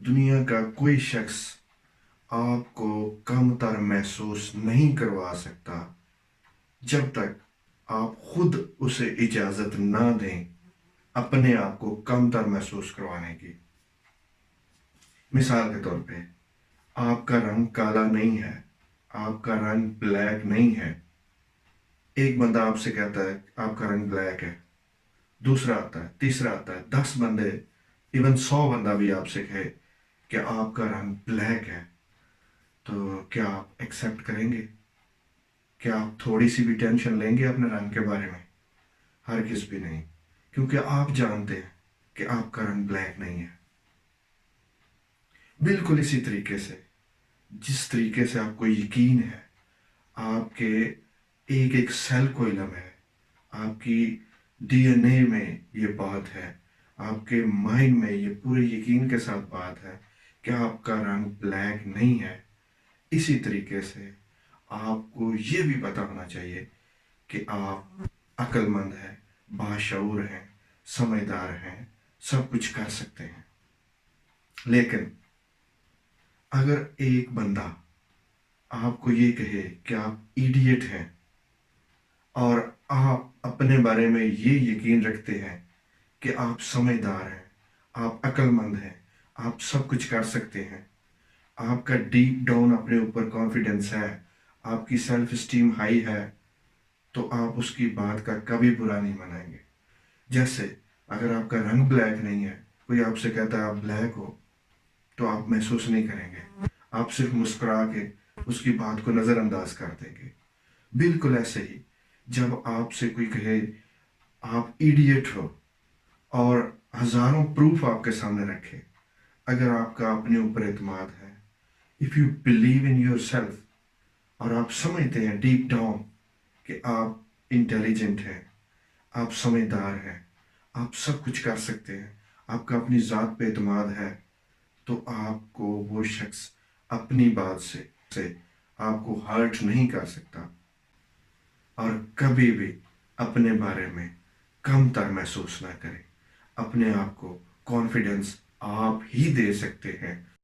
دنیا کا کوئی شخص آپ کو کم تر محسوس نہیں کروا سکتا جب تک آپ خود اسے اجازت نہ دیں اپنے آپ کو کم تر محسوس کروانے کی۔ مثال کے طور پہ آپ کا رنگ کالا نہیں ہے، آپ کا رنگ بلیک نہیں ہے۔ ایک بندہ آپ سے کہتا ہے آپ کا رنگ بلیک ہے، دوسرا آتا ہے، تیسرا آتا ہے، 10 بندے، ایون 100 بندہ بھی آپ سے کہے کہ آپ کا رنگ بلیک ہے، تو کیا آپ ایکسیپٹ کریں گے؟ کیا آپ تھوڑی سی بھی ٹینشن لیں گے اپنے رنگ کے بارے میں؟ ہرگز بھی نہیں، کیونکہ آپ جانتے ہیں کہ آپ کا رنگ بلیک نہیں ہے۔ بالکل اسی طریقے سے جس طریقے سے آپ کو یقین ہے، آپ کے ایک ایک سیل کو علم ہے، آپ کی ڈی این اے میں یہ بات ہے، آپ کے مائنڈ میں یہ پورے یقین کے ساتھ بات ہے کہ آپ کا رنگ بلیک نہیں ہے، اسی طریقے سے آپ کو یہ بھی پتہ ہونا چاہیے کہ آپ عقل مند ہیں، باشعور ہیں، سمجھدار ہیں، سب کچھ کر سکتے ہیں۔ لیکن اگر ایک بندہ آپ کو یہ کہے کہ آپ ایڈیٹ ہیں اور آپ اپنے بارے میں یہ یقین رکھتے ہیں کہ آپ سمجھدار ہیں، آپ عقل مند ہیں، آپ سب کچھ کر سکتے ہیں، آپ کا ڈیپ ڈاؤن اپنے اوپر کانفیڈنس ہے، آپ کی سیلف اسٹیم ہائی ہے، تو آپ اس کی بات کا کبھی برا نہیں منائیں گے۔ جیسے اگر آپ کا رنگ بلیک نہیں ہے، کوئی آپ سے کہتا ہے آپ بلیک ہو، تو آپ محسوس نہیں کریں گے، آپ صرف مسکرا کے اس کی بات کو نظر انداز کر دیں گے۔ بالکل ایسے ہی جب آپ سے کوئی کہے آپ ایڈیٹ ہو اور ہزاروں پروف آپ کے سامنے رکھے، اگر آپ کا اپنے اوپر اعتماد ہے، if you believe in yourself، اور آپ سمجھتے ہیں ڈیپ ڈاؤن کہ آپ انٹیلیجنٹ ہیں، آپ سمجھدار ہیں، آپ سب کچھ کر سکتے ہیں، آپ کا اپنی ذات پہ اعتماد ہے، تو آپ کو وہ شخص اپنی بات سے آپ کو ہرٹ نہیں کر سکتا۔ اور کبھی بھی اپنے بارے میں کم تر محسوس نہ کریں، اپنے آپ کو کانفیڈنس آپ ہی دے سکتے ہیں